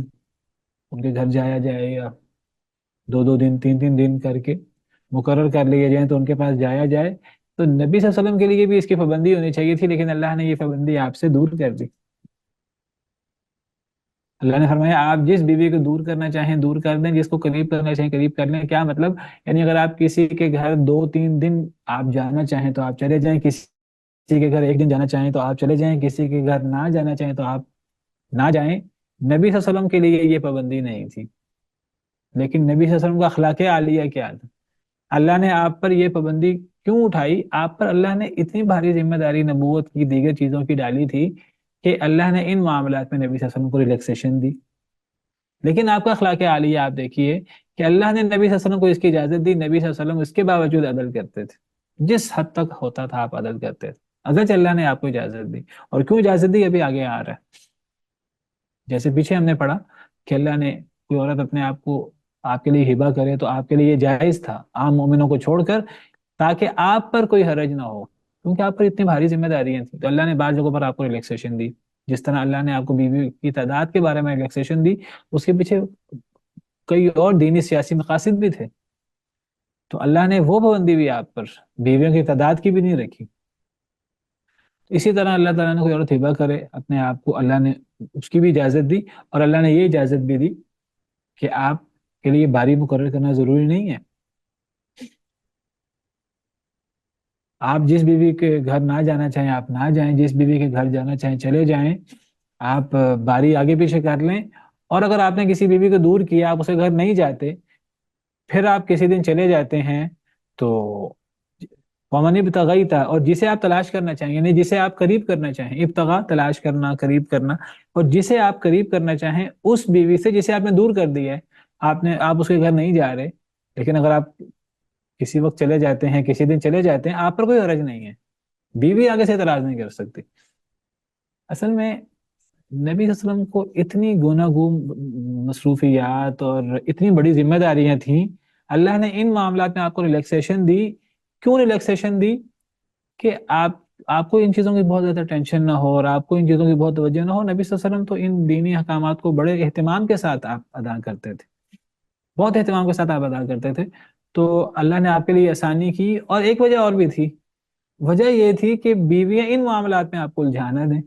ان کے گھر جایا جائے، یا 2 2 دن، 3 3 دن کر کے مقرر کر لیے جائیں تو ان کے پاس جایا جائے۔ تو نبی صلی اللہ علیہ وسلم کے لیے بھی اس کی پابندی ہونی چاہیے تھی، لیکن اللہ نے یہ پابندی آپ سے دور کر دی۔ اللہ نے فرمایا آپ جس بیوی کو دور کرنا چاہیں دور کر دیں، جس کو قریب کرنا چاہیں قریب کر لیں۔ کیا مطلب؟ یعنی اگر آپ کسی کے گھر 2 3 دن آپ جانا چاہیں تو آپ چلے جائیں، کسی کے گھر 1 دن جانا چاہیں تو آپ چلے جائیں، کسی کے گھر نہ جانا چاہیں تو آپ نہ جائیں۔ نبی صلی اللہ علیہ وسلم کے لیے یہ پابندی نہیں تھی، لیکن نبی صلی اللہ علیہ وسلم کا اخلاق عالیہ کیا تھا؟ اللہ نے آپ پر یہ پابندی کیوں اٹھائی؟ آپ پر اللہ نے اتنی بھاری ذمہ داری نبوت کی دیگر چیزوں کی ڈالی تھی کہ اللہ نے ان معاملات میں نبی صلی اللہ علیہ وسلم کو ریلیکسیشن دی۔ لیکن آپ کا اخلاق عالیہ آپ دیکھیے کہ اللہ نے نبی صلی اللہ علیہ وسلم کو اس کی اجازت دی، نبی صلی اللہ علیہ وسلم اس کے باوجود عدل کرتے تھے، جس حد تک ہوتا تھا آپ عدل کرتے تھے، اگرچہ اللہ نے آپ کو اجازت دی۔ اور کیوں اجازت دی ابھی آگے آ رہا ہے۔ جیسے پیچھے ہم نے پڑھا کہ اللہ نے کوئی عورت اپنے آپ کو آپ کے لیے ہبہ کرے تو آپ کے لیے یہ جائز تھا عام مومنوں کو چھوڑ کر، تاکہ آپ پر کوئی حرج نہ ہو، کیونکہ آپ پر اتنی بھاری ذمہ داریاں تھیں، تو اللہ نے بعض جگہوں پر آپ کو ریلیکسیشن دی۔ جس طرح اللہ نے آپ کو بیوی کی تعداد کے بارے میں ریلیکسیشن دی، اس کے پیچھے کئی اور دینی سیاسی مقاصد بھی تھے، تو اللہ نے وہ پابندی بھی آپ پر بیویوں کی تعداد کی بھی نہیں رکھی۔ اسی طرح اللہ تعالیٰ نے کوئی عورت ہبہ کرے اپنے آپ کو، اللہ نے اس کی بھی اجازت دی، اور اللہ نے یہ اجازت بھی دی کہ آپ کے لیے باری مقرر کرنا ضروری نہیں ہے۔ آپ جس بیوی کے گھر نہ جانا چاہیں آپ نہ جائیں، جس بیوی کے گھر جانا چاہیں چلے جائیں، آپ باری آگے پیچھے کر لیں۔ اور اگر آپ نے کسی بیوی کو دور کیا، آپ اسے گھر نہیں جاتے، پھر آپ کسی دن چلے جاتے ہیں، تو ومن ابتغیت، اور جسے آپ تلاش کرنا چاہیں، یعنی جسے آپ قریب کرنا چاہیں، ابتغا تلاش کرنا، قریب کرنا، اور جسے آپ قریب کرنا چاہیں اس بیوی سے جسے آپ نے دور کر دیا ہے، آپ اس کے گھر نہیں جا رہے، لیکن اگر آپ کسی وقت چلے جاتے ہیں، کسی دن چلے جاتے ہیں، آپ پر کوئی حرج نہیں ہے، بیوی آگے سے اعتراض نہیں کر سکتی۔ اصل میں نبی صلی اللہ علیہ وسلم کو اتنی گوناگون مصروفیات اور اتنی بڑی ذمہ داریاں تھیں، اللہ نے ان معاملات میں آپ کو ریلیکسیشن دی۔ کیوں ریلیکسیشن دی؟ کہ آپ کو ان چیزوں کی بہت زیادہ ٹینشن نہ ہو، اور آپ کو ان چیزوں کی بہت توجہ نہ ہو۔ نبی صلی اللہ علیہ وسلم تو ان دینی احکامات کو بڑے اہتمام کے ساتھ آپ ادا کرتے تھے، بہت اہتمام کے ساتھ آپ ادا کرتے تھے، تو اللہ نے آپ کے لیے آسانی کی۔ اور ایک وجہ اور بھی تھی، وجہ یہ تھی کہ بیویاں ان معاملات میں آپ کو الجھانا دیں۔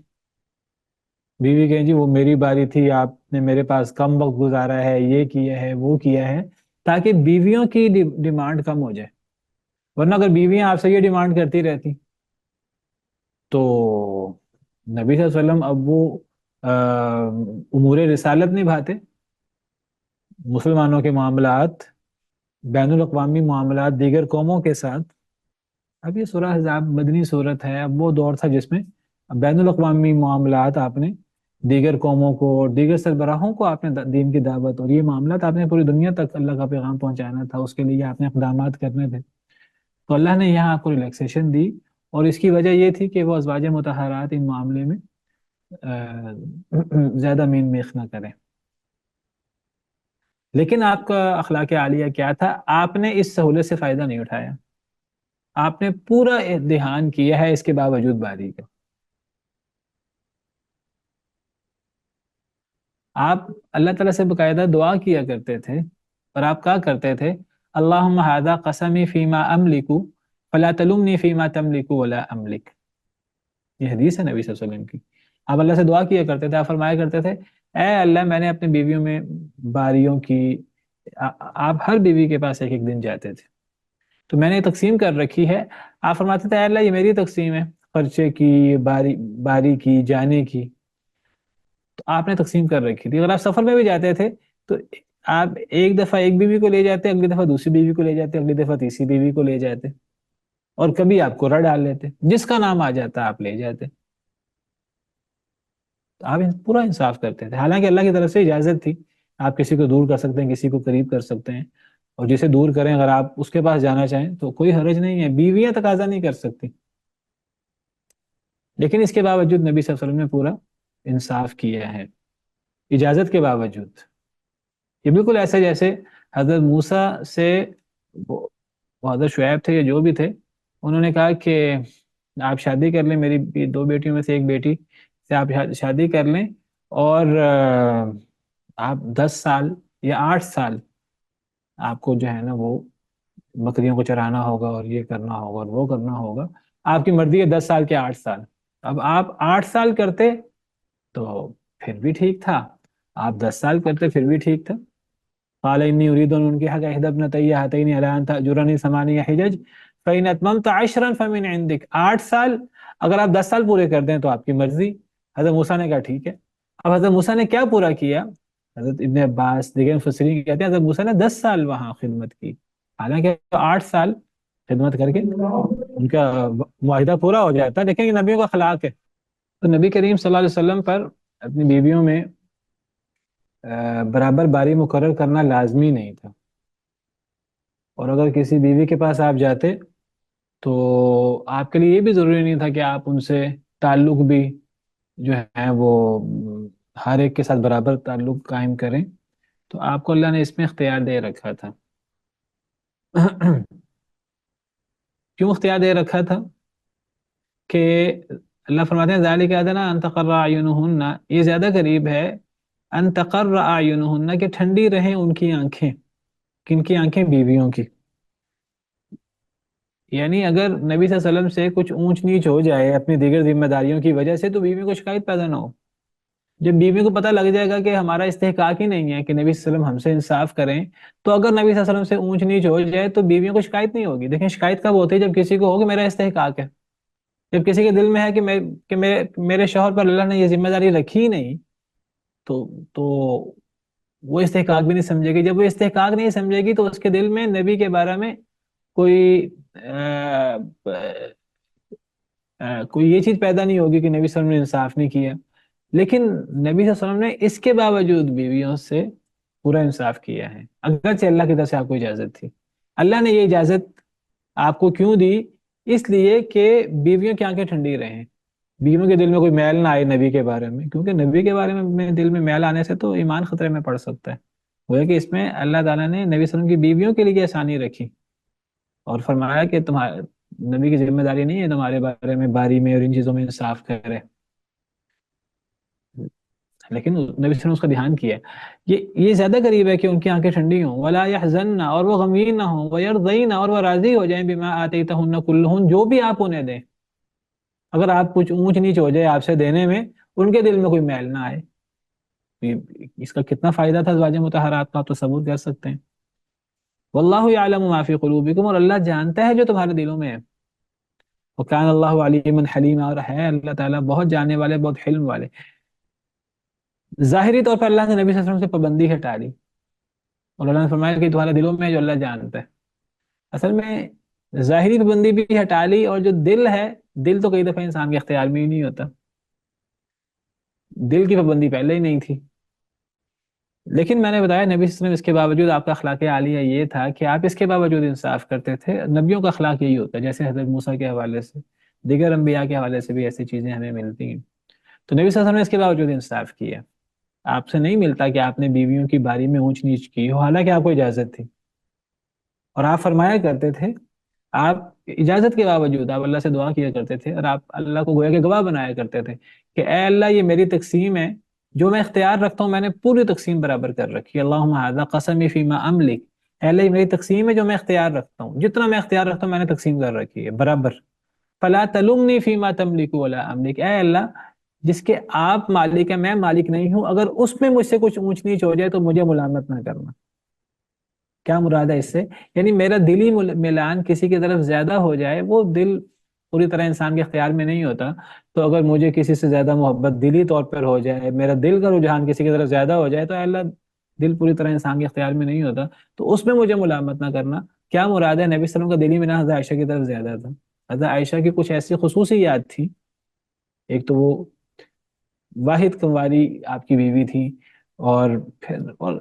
بیوی کہیں جی وہ میری باری تھی، آپ نے میرے پاس کم وقت گزارا ہے، یہ کیا ہے وہ کیا ہے، تاکہ بیویوں کی ڈیمانڈ کم ہو جائے۔ ورنہ اگر بیویاں آپ سے یہ ڈیمانڈ کرتی رہتی تو نبی صلی اللہ علیہ وسلم اب وہ امور رسالت نبھاتے، مسلمانوں کے معاملات، بین الاقوامی معاملات دیگر قوموں کے ساتھ۔ اب یہ سورہ احزاب مدنی صورت ہے، اب وہ دور تھا جس میں بین الاقوامی معاملات آپ نے دیگر قوموں کو اور دیگر سربراہوں کو آپ نے دین کی دعوت، اور یہ معاملات آپ نے پوری دنیا تک اللہ کا پیغام پہنچانا تھا، اس کے لیے آپ نے اقدامات کرنے تھے، تو اللہ نے یہاں آپ کو ریلیکسیشن دی۔ اور اس کی وجہ یہ تھی کہ وہ ازواج مطہرات ان معاملے میں زیادہ مین میخ نہ کریں۔ لیکن آپ کا اخلاق عالیہ کیا تھا؟ آپ نے اس سہولت سے فائدہ نہیں اٹھایا، آپ نے پورا دھیان کیا ہے اس کے باوجود باری کا۔ آپ اللہ تعالیٰ سے باقاعدہ دعا کیا کرتے تھے، اور آپ کہا کرتے تھے اللہم ھذا قسمی فیما املک فلا تلمنی فیما تملک ولا املک، یہ حدیث ہے نبی صلی اللہ علیہ وسلم کی. آپ اللہ سے دعا کیا کرتے تھے، آپ فرمایا کرتے تھے اے اللہ میں نے اپنی بیویوں میں باریوں کی، آپ ہر بیوی کے پاس ایک ایک دن جاتے تھے تو میں نے یہ تقسیم کر رکھی ہے. آپ فرماتے تھے اے اللہ یہ میری تقسیم ہے، خرچے کی، باری کی، جانے کی، تو آپ نے تقسیم کر رکھی تھی. اگر آپ سفر میں بھی جاتے تھے تو آپ ایک دفعہ ایک بیوی کو لے جاتے، اگلی دفعہ دوسری بیوی کو لے جاتے، اگلی دفعہ تیسری بیوی کو لے جاتے، اور کبھی آپ کو ڈال لیتے، جس کا نام آ جاتا آپ لے جاتے. تو آپ پورا انصاف کرتے تھے، حالانکہ اللہ کی طرف سے اجازت تھی، آپ کسی کو دور کر سکتے ہیں، کسی کو قریب کر سکتے ہیں، اور جسے دور کریں اگر آپ اس کے پاس جانا چاہیں تو کوئی حرج نہیں ہے، بیویاں تقاضا نہیں کر سکتی. لیکن اس کے باوجود نبی صلی اللہ علیہ وسلم نے پورا انصاف کیا ہے اجازت کے باوجود. یہ بالکل ایسے جیسے حضرت موسیٰ سے وہ حضرت شعیب تھے یا جو بھی تھے، انہوں نے کہا کہ آپ شادی کر لیں، میری دو بیٹیوں میں سے ایک بیٹی سے آپ شادی کر لیں، اور آپ 10 سال یا 8 سال آپ کو جو ہے نا وہ بکریوں کو چرانا ہوگا، اور یہ کرنا ہوگا اور وہ کرنا ہوگا. آپ کی مرضی ہے 10 سال کے 8 سال. اب آپ 8 سال کرتے تو پھر بھی ٹھیک تھا، آپ 10 سال کرتے پھر بھی ٹھیک تھا. قال انی اريد ان انكح احدى ابنتي هاتين على ان تاجرني 8 حجج فان اتممت 10 فمن عندك. 8 سال اگر آپ 10 سال پورے کر دیں تو آپ کی مرضی. حضرت موسیٰ نے کہا ٹھیک ہے. اب حضرت موسیٰ نے کیا پورا کیا؟ حضرت ابن عباس دیگر مفسرین کہتے ہیں حضرت موسیٰ نے 10 سال وہاں خدمت کی، حالانکہ 8 سال خدمت کر کے ان کا معاہدہ پورا ہو جاتا. لیکن یہ نبیوں کا اخلاق ہے. تو نبی کریم صلی اللہ علیہ وسلم پر اپنی بیویوں میں برابر باری مقرر کرنا لازمی نہیں تھا، اور اگر کسی بیوی کے پاس آپ جاتے تو آپ کے لیے یہ بھی ضروری نہیں تھا کہ آپ ان سے تعلق بھی جو ہے وہ ہر ایک کے ساتھ برابر تعلق قائم کریں. تو آپ کو اللہ نے اس میں اختیار دے رکھا تھا. کیوں اختیار دے رکھا تھا؟ کہ اللہ فرماتے ہیں ذالک ادنی ان تقر اعینہن، یہ زیادہ قریب ہے ان تقر اعینہن کہ ٹھنڈی رہیں ان کی آنکھیں. کن کی آنکھیں؟ بیویوں کی. یعنی اگر نبی صلی اللہ علیہ وسلم سے کچھ اونچ نیچ ہو جائے اپنی دیگر ذمہ داریوں کی وجہ سے تو بیوی کو شکایت پیدا نہ ہو. جب بیوی کو پتہ لگ جائے گا کہ ہمارا استحقاق ہی نہیں ہے کہ نبی صلی اللہ علیہ وسلم ہم سے انصاف کریں، تو اگر نبی صلی اللہ علیہ وسلم سے اونچ نیچ ہو جائے تو بیویوں کو شکایت نہیں ہوگی. دیکھیں شکایت کب ہوتی ہے؟ جب کسی کو ہو کہ میرا استحقاق ہے، جب کسی کے دل میں ہے کہ میرے شوہر پر اللہ نے یہ ذمہ داری رکھی ہی نہیں، تو وہ استحقاق بھی نہیں سمجھے گی. جب وہ استحقاق نہیں سمجھے گی تو اس کے دل میں نبی کے بارے میں کوئی کوئی یہ چیز پیدا نہیں ہوگی کہ نبی صلی اللہ علیہ وسلم نے انصاف نہیں کیا. لیکن نبی صلی اللہ علیہ وسلم نے اس کے باوجود بیویوں سے پورا انصاف کیا ہے، اگرچہ اللہ کی طرف سے آپ کو اجازت تھی. اللہ نے یہ اجازت آپ کو کیوں دی؟ اس لیے کہ بیویوں کی آنکھیں ٹھنڈی رہیں، بیویوں کے دل میں کوئی میل نہ آئے نبی کے بارے میں، کیونکہ نبی کے بارے میں دل میں میل آنے سے تو ایمان خطرے میں پڑ سکتا ہے. وہ ہے کہ اس میں اللہ تعالیٰ نے نبی صلی اللہ علیہ وسلم کی بیویوں کے لیے آسانی رکھی، اور فرمایا کہ تمہارے نبی کی ذمہ داری نہیں ہے تمہارے بارے میں باری میں اور ان چیزوں میں انصاف کرے. لیکن نبی صلی اللہ علیہ وسلم اس کا دھیان کیا. یہ زیادہ قریب ہے کہ ان کی آنکھیں ٹھنڈی ہوں، ولا يحزن، اور وہ غمگین نہ ہوں، ويرضين، اور وہ راضی ہو جائیں، بما آتيتهن كلهن، جو بھی آپ انہیں دیں. اگر آپ کچھ اونچ نیچ ہو جائے آپ سے دینے میں، ان کے دل میں کوئی میل نہ آئے. اس کا کتنا فائدہ تھا ازواج مطہرات کا، آپ تصور کر سکتے ہیں. واللہ يعلم ما في قلوبكم، اور اللہ جانتا ہے جو تمہارے دلوں میں ہے. وكان اللہ علیما حلیما، اور ہے اللہ تعالیٰ بہت جاننے والے، بہت حلم والے. ظاہری طور پر اللہ نے نبی صلی اللہ علیہ وسلم سے پابندی ہٹا دی، اور اللہ نے فرمایا کہ تمہارے دلوں میں جو اللہ جانتا ہے. اصل میں ظاہری پابندی بھی ہٹا لی، اور جو دل ہے، دل تو کئی دفعہ انسان کے اختیار میں ہی نہیں ہوتا، دل کی پابندی پہلے ہی نہیں تھی. لیکن میں نے بتایا نبی صلی اللہ علیہ وسلم اس کے باوجود آپ کا اخلاق عالیہ یہ تھا کہ آپ اس کے باوجود انصاف کرتے تھے. نبیوں کا اخلاق یہی ہوتا ہے، جیسے حضرت موسیٰ کے حوالے سے، دیگر انبیاء کے حوالے سے بھی ایسی چیزیں ہمیں ملتی ہیں. تو نبی صلی اللہ علیہ وسلم نے اس کے باوجود انصاف کیا. آپ سے نہیں ملتا کہ آپ نے بیویوں کی باری میں اونچ نیچ کی ہو، حالانکہ آپ کو اجازت تھی. اور آپ فرمایا کرتے تھے، آپ اجازت کے باوجود آپ اللہ سے دعا کیا کرتے تھے، اور آپ اللہ کو گویا کہ گواہ بنایا کرتے تھے کہ اے اللہ یہ میری تقسیم ہے، جو میں اختیار رکھتا ہوں میں نے پوری تقسیم برابر کر رکھی. اللہم ھذا قسمی فیما املک، اے اللہ یہ میری تقسیم ہے جو میں اختیار رکھتا ہوں، جتنا میں اختیار رکھتا ہوں میں نے تقسیم کر رکھی ہے برابر. فلا تلمنی فیما تملک ولا املک، اے اللہ جس کے آپ مالک ہیں میں مالک نہیں ہوں، اگر اس میں مجھ سے کچھ اونچ نیچ ہو جائے تو مجھے ملامت نہ کرنا. کیا مراد ہے اس سے؟ یعنی میرا دلی میلان کسی کی طرف زیادہ ہو جائے، وہ دل پوری طرح انسان کے اختیار میں نہیں ہوتا. تو اگر مجھے کسی سے زیادہ محبت دلی طور پر ہو جائے، میرا دل کا رجحان کسی کی طرف زیادہ ہو جائے، تو اے اللہ دل پوری طرح انسان کے اختیار میں نہیں ہوتا، تو اس میں مجھے ملامت نہ کرنا. کیا مراد ہے؟ نبی صلی اللہ علیہ وسلم کا دلی میلان حضرت عائشہ کی طرف زیادہ تھا. حضرت عائشہ کی کچھ ایسی خصوصیات تھی. ایک تو وہ واحد کنواری آپ کی بیوی تھی، اور پھر اور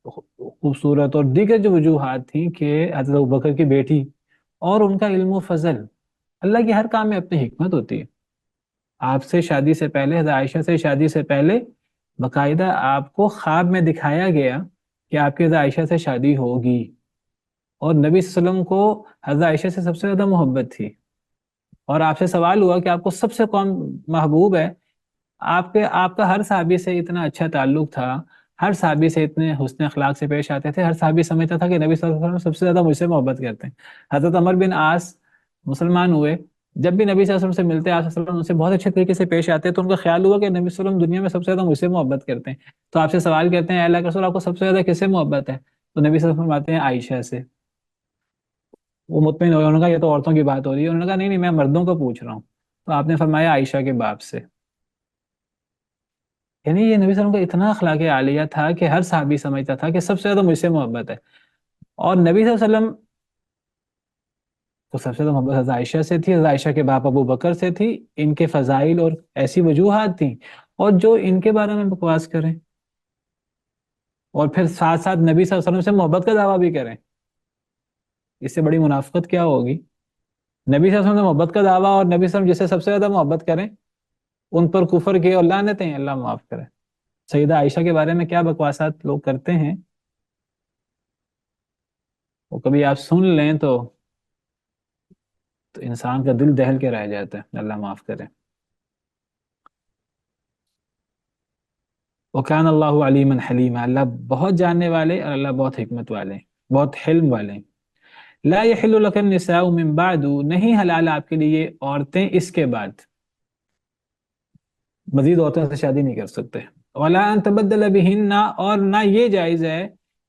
خوبصورت اور دیگر جو وجوہات تھیں کہ حضرت ابوبکر کی بیٹی، اور ان کا علم و فضل. اللہ کی ہر کام میں اپنی حکمت ہوتی ہے. آپ سے شادی سے پہلے، حضرت عائشہ سے شادی سے پہلے باقاعدہ آپ کو خواب میں دکھایا گیا کہ آپ کی حضرت عائشہ سے شادی ہوگی، اور نبی صلی اللہ علیہ وسلم کو حضرت عائشہ سے سب سے زیادہ محبت تھی. اور آپ سے سوال ہوا کہ آپ کو سب سے کون محبوب ہے. آپ کا ہر صحابی سے اتنا اچھا تعلق تھا، ہر صحابی سے اتنے حسن اخلاق سے پیش آتے تھے، ہر صحابی سمجھتا تھا کہ نبی صلی اللہ علیہ وسلم سب سے زیادہ مجھ سے محبت کرتے ہیں. حضرت عمر بن عاص مسلمان ہوئے، جب بھی نبی صلی اللہ علیہ وسلم سے ملتے، آپ صلی اللہ علیہ وسلم ان سے بہت اچھے طریقے سے پیش آتے، تو ان کا خیال ہوا کہ نبی صلی اللہ علیہ وسلم دنیا میں سب سے زیادہ مجھ سے محبت کرتے ہیں. تو آپ سے سوال کرتے ہیں اے اللہ کے رسول آپ کو سب سے زیادہ کس سے محبت ہے؟ تو نبی صلی اللہ علیہ وسلم فرماتے ہیں عائشہ سے. وہ مطمئن ہو گئے، انہوں نے کہا یہ تو عورتوں کی بات ہو رہی ہے. انہوں نے کہا نہیں نہیں، میں مردوں کو پوچھ رہا ہوں. تو آپ نے فرمایا عائشہ کے باپ سے. یعنی یہ نبی صلی اللہ علیہ وسلم کا اتنا اخلاق عالیہ تھا کہ ہر صحابی سمجھتا تھا کہ سب سے زیادہ مجھ سے محبت ہے. اور نبی صلی اللہ علیہ وسلم کو سب سے زیادہ محبت حضرت عائشہ سے تھی، حضرت عائشہ کے باپ ابو بکر سے تھی. ان کے فضائل اور ایسی وجوہات تھیں، اور جو ان کے بارے میں بکواس کریں اور پھر ساتھ ساتھ نبی صلی اللہ علیہ وسلم سے محبت کا دعویٰ بھی کریں، اس سے بڑی منافقت کیا ہوگی؟ نبی صلی اللہ علیہ وسلم سے محبت کا دعویٰ، اور نبی صلی اللہ علیہ وسلم جس سے سب سے زیادہ محبت کریں ان پر کفر کی اور لعنتیں، اللہ معاف کرے. سیدہ عائشہ کے بارے میں کیا بکواسات لوگ کرتے ہیں، وہ کبھی آپ سن لیں تو انسان کا دل دہل کے رہ جاتا ہے، اللہ معاف کرے. وَكَانَ اللَّهُ عَلِيمًا حَلِيمًا، اللہ بہت جاننے والے اور اللہ بہت حکمت والے، بہت حلم والے. لا يحل لك النساء من بعد، نہیں حلال آپ کے لیے عورتیں اس کے بعد، مزید عورتوں سے شادی نہیں کر سکتے. وَلَا أَن تَبَدَّلَ بِهِنَّ، اور نہ یہ جائز ہے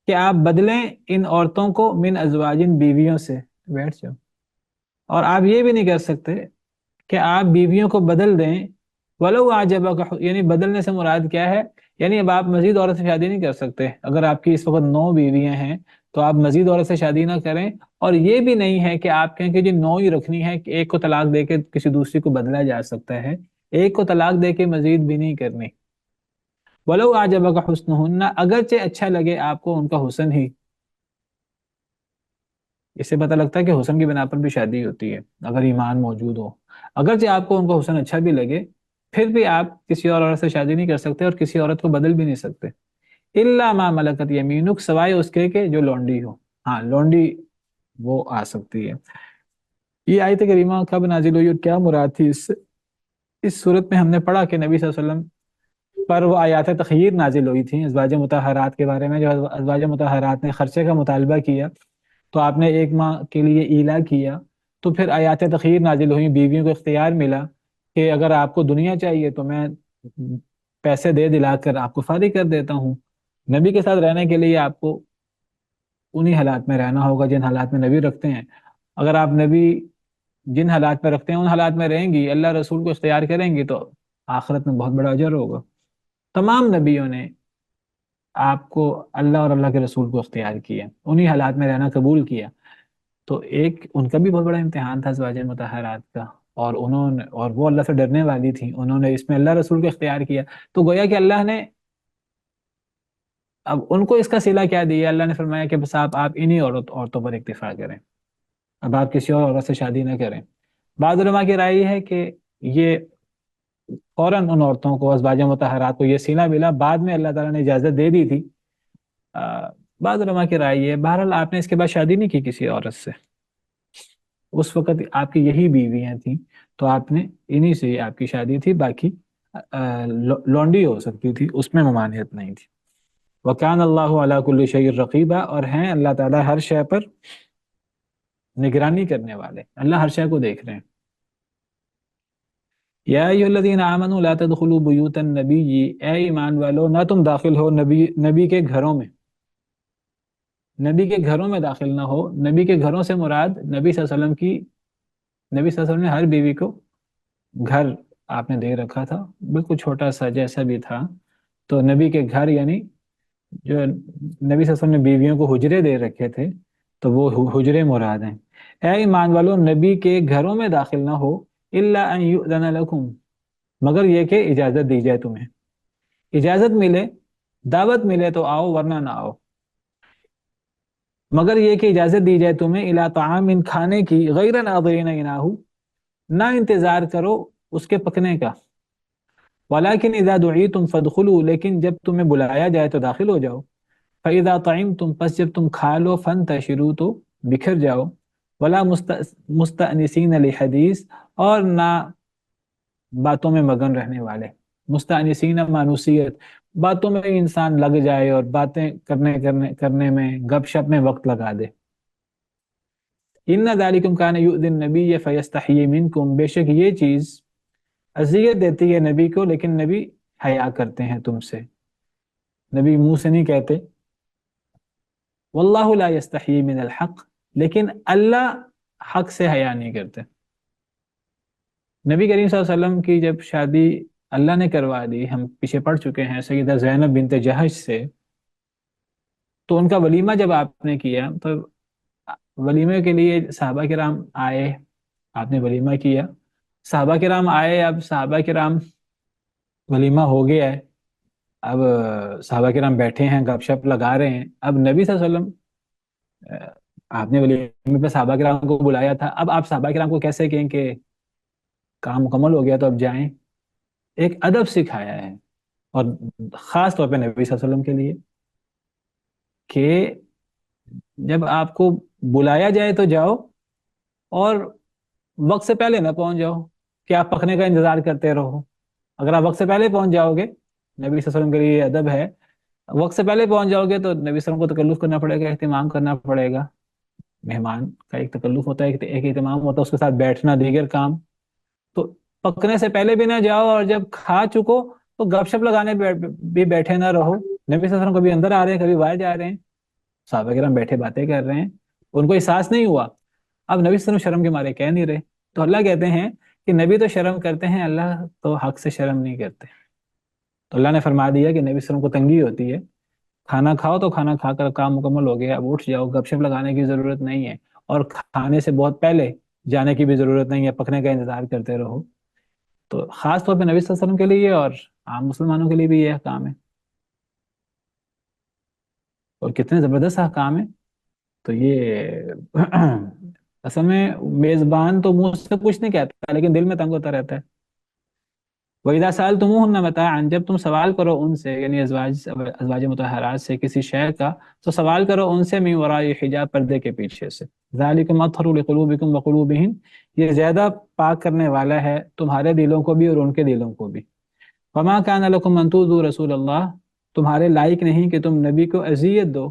کہ آپ بدلیں ان عورتوں کو، من ازواجن بیویوں سے. بیٹھ جاؤ. اور آپ یہ بھی نہیں کر سکتے کہ آپ بیویوں کو بدل دیں. وَلَوْ أَعْجَبَكَ، یعنی بدلنے سے مراد کیا ہے؟ یعنی اب آپ مزید عورت سے شادی نہیں کر سکتے. اگر آپ کی اس وقت 9 بیویاں ہیں تو آپ مزید عورت سے شادی نہ کریں. اور یہ بھی نہیں ہے کہ آپ کہیں کہ جی 9 ہی رکھنی ہے، کہ ایک کو طلاق دے کے کسی دوسری کو بدلا جا سکتا ہے. ایک کو طلاق دے کے مزید بھی نہیں کرنی. وَلَوْ أَعْجَبَكَ حُسْنُهُنَّ، اگرچہ اچھا لگے آپ کو ان کا حسن ہی. اس سے پتہ لگتا ہے کہ حسن کی بنا پر بھی شادی ہوتی ہے اگر ایمان موجود ہو. اگرچہ آپ کو ان کا حسن اچھا بھی لگے، پھر بھی آپ کسی اور عورت سے شادی نہیں کر سکتے اور کسی عورت کو بدل بھی نہیں سکتے. الا ما ملکت یمینک، سوائے اس کے کہ جو لونڈی ہو. ہاں لونڈی وہ آ سکتی ہے. یہ آیت کریمہ کب نازل ہوئی اور کیا مراد تھی اس سے؟ اس صورت میں ہم نے پڑھا کہ نبی صلی اللہ علیہ وسلم پر وہ آیات تخیر نازل ہوئی تھیں ازواج مطہرات کے بارے میں. جو ازواج مطہرات نے خرچے کا مطالبہ کیا تو آپ نے 1 ماہ کے لیے ایلا کیا، تو پھر آیات تخیر نازل ہوئی، بیویوں کو اختیار ملا کہ اگر آپ کو دنیا چاہیے تو میں پیسے دے دلا کر آپ کو فارغ کر دیتا ہوں. نبی کے ساتھ رہنے کے لیے آپ کو انہی حالات میں رہنا ہوگا جن حالات میں نبی رکھتے ہیں. اگر آپ نبی جن حالات میں رکھتے ہیں ان حالات میں رہیں گی، اللہ رسول کو اختیار کریں گی، تو آخرت میں بہت بڑا اجر ہوگا. تمام نبیوں نے آپ کو اللہ اور اللہ کے رسول کو اختیار کیا، انہی حالات میں رہنا قبول کیا. تو ایک ان کا بھی بہت بڑا امتحان تھا ازواج مطہرات کا، اور انہوں نے، اور وہ اللہ سے ڈرنے والی تھی، انہوں نے اس میں اللہ رسول کو اختیار کیا. تو گویا کہ اللہ نے اب ان کو اس کا صلہ کیا دیا؟ اللہ نے فرمایا کہ بس آپ انہی عورتوں پر اکتفا کریں، اب آپ کسی اور عورت سے شادی نہ کریں. بعض علماء کی رائے یہ ہے کہ یہ فوراً ان عورتوں کو، ازواج مطہرات کو یہ صلہ ملا، بعد میں اللہ تعالیٰ نے اجازت دے دی تھی. بعض علماء کی رائے یہ ہے. بہرحال آپ نے اس کے بعد شادی نہیں کی کسی عورت سے، اس وقت آپ کی یہی بیویاں تھیں، تو آپ نے انہی سے آپ کی شادی تھی. باقی لونڈی ہو سکتی تھی، اس میں ممانعت نہیں تھی. وَكَانَ اللَّهُ عَلَى كُلِّ شَيْءٍ رَقِيبًا، اور ہیں اللہ تعالیٰ ہر شے پر نگرانی کرنے والے، اللہ ہر شے کو دیکھ رہے ہیں۔ یا ایھا الذین آمنوا لا تدخلوا بیوت النبی، اے ایمان والو نہ تم داخل ہو نبی کے گھروں میں، نبی کے گھروں میں داخل نہ ہو۔ نبی کے گھروں سے مراد نبی صلی اللہ علیہ وسلم کی، نبی صلی اللہ علیہ وسلم نے ہر بیوی کو گھر آپ نے دے رکھا تھا، بالکل چھوٹا سا جیسا بھی تھا، تو نبی کے گھر یعنی جو نبی صلی اللہ علیہ وسلم نے بیویوں کو حجرے دے رکھے تھے تو وہ حجرے مراد ہیں۔ اے ایمان والو نبی کے گھروں میں داخل نہ ہو، الا ان یؤذن لکم، مگر یہ کہ اجازت دی جائے تمہیں، اجازت ملے، دعوت ملے تو آؤ ورنہ نہ آؤ، مگر یہ کہ اجازت دی جائے تمہیں الی طعام، کھانے کی، غیر ناظرین اناہ، نہ انتظار کرو اس کے پکنے کا، ولیکن اذا دعیتم فادخلوا، لیکن جب تمہیں بلایا جائے تو داخل ہو جاؤ، فاذا طعمتم، پس جب تم کھا لو، فانتشروا، تو بکھر جاؤ، ولا مستأنسین لحدیث، اور نہ باتوں میں مگن رہنے والے، مستأنسین مانوسیت، باتوں میں انسان لگ جائے اور باتیں کرنے میں، گپ شپ میں وقت لگا دے۔ ان ذالکم کان یؤذی النبی فیستحیی منکم، بے شک یہ چیز اذیت دیتی ہے نبی کو لیکن نبی حیا کرتے ہیں تم سے، نبی منہ سے نہیں کہتے۔ واللہ لا یستحیی من الحق، لیکن اللہ حق سے حیا نہیں کرتے۔ نبی کریم صلی اللہ علیہ وسلم کی جب شادی اللہ نے کروا دی، ہم پیچھے پڑھ چکے ہیں، سیدہ زینب بنت جہش سے، تو ان کا ولیمہ جب آپ نے کیا تو ولیمے کے لیے صحابہ کرام آئے، آپ نے ولیمہ کیا، صحابہ کرام آئے، اب صحابہ کرام ولیمہ ہو گیا ہے، اب صحابہ کرام بیٹھے ہیں گپ شپ لگا رہے ہیں، اب نبی صلی اللہ علیہ وسلم آپ نے ولیمے پہ صحابہ کرام کو بلایا تھا، اب آپ صحابہ کرام کو کیسے کہیں کہ کام مکمل ہو گیا تو اب جائیں، ایک ادب سکھایا ہے، اور خاص طور پہ نبی صلی اللہ علیہ وسلم کے لیے کہ جب آپ کو بلایا جائے تو جاؤ، اور وقت سے پہلے نہ پہنچ جاؤ کہ آپ پکنے کا انتظار کرتے رہو۔ اگر آپ وقت سے پہلے پہنچ جاؤ گے، نبی صلی اللہ علیہ وسلم کے لیے یہ ادب ہے، وقت سے پہلے پہنچ جاؤ گے تو نبی صلی اللہ علیہ وسلم کو تکلف کرنا پڑے گا، اہتمام کرنا پڑے گا، مہمان کا ایک تکلف ہوتا ہے، ایک اہتمام ہوتا ہے، اس کے ساتھ بیٹھنا، دیگر کام، تو پکنے سے پہلے بھی نہ جاؤ، اور جب کھا چکو تو گپ شپ لگانے بھی بیٹھے نہ رہو۔ نبی صلی اللہ علیہ وسلم کبھی اندر آ رہے ہیں، کبھی باہر جا رہے ہیں، صحابہ کرام بیٹھے باتیں کر رہے ہیں، ان کو احساس نہیں ہوا، اب نبی صلی اللہ علیہ وسلم شرم کے مارے کہہ نہیں رہے، تو اللہ کہتے ہیں کہ نبی تو شرم کرتے ہیں، اللہ تو حق سے شرم نہیں کرتے، تو اللہ نے فرما دیا کہ نبی صلی اللہ علیہ وسلم کو تنگی ہوتی ہے، کھانا کھاؤ تو کھانا کھا کر کام مکمل ہو گیا، اب اٹھ جاؤ، گپ شپ لگانے کی ضرورت نہیں ہے، اور کھانے سے بہت پہلے جانے کی بھی ضرورت نہیں ہے، پکنے کا انتظار کرتے رہو۔ تو خاص طور پہ نبی صلی اللہ علیہ وسلم کے لیے اور عام مسلمانوں کے لیے بھی یہ احکام ہے، اور کتنے زبردست احکام ہیں۔ تو یہ اصل میں میزبان تو منہ سے کچھ نہیں کہتا لیکن دل میں تنگ ہوتا رہتا ہے۔ وَإِذَا سَأَلْتُمُوهُنَّ مَتَاعًا، جب تم سوال کرو ان سے، یعنی ازواج مطہرات سے کسی شے کا، تو سوال کرو ان سے من وراء حجاب، پردے کے پیچھے سے۔ ذَلِكُمْ أَطْهَرُ لِقُلُوبِكُمْ وَقُلُوبِهِنْ، یہ زیادہ پاک کرنے والا ہے تمہارے دلوں کو بھی اور ان کے دلوں کو بھی۔ وَمَا كَانَ لَكُمْ أَن تُؤْذُوا رَسُولَ اللَّهِ، تمہارے لائق نہیں کہ تم نبی کو اذیت دو،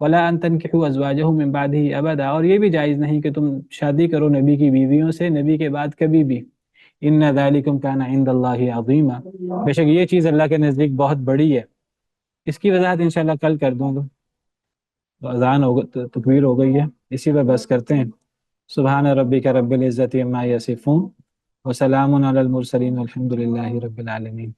وَلَا أَن تَنكِحُوا أَزْوَاجَهُ مِن بَعْدِهِ أَبَدًا، اور یہ بھی جائز نہیں کہ تم شادی کرو نبی کی بیویوں سے نبی کے بعد کبھی بھی۔ ان ذالکم کان عند اللہ عظیما، بے شک یہ چیز اللہ کے نزدیک بہت بڑی ہے۔ اس کی وضاحت انشاءاللہ کل کر دوں گا، اذان ہو گئی، تکبیر ہو گئی ہے، اسی پہ بس کرتے ہیں۔ سبحان ربک رب العزت عما یصفون، وسلام علی المرسلین، والحمد للہ رب العالمین۔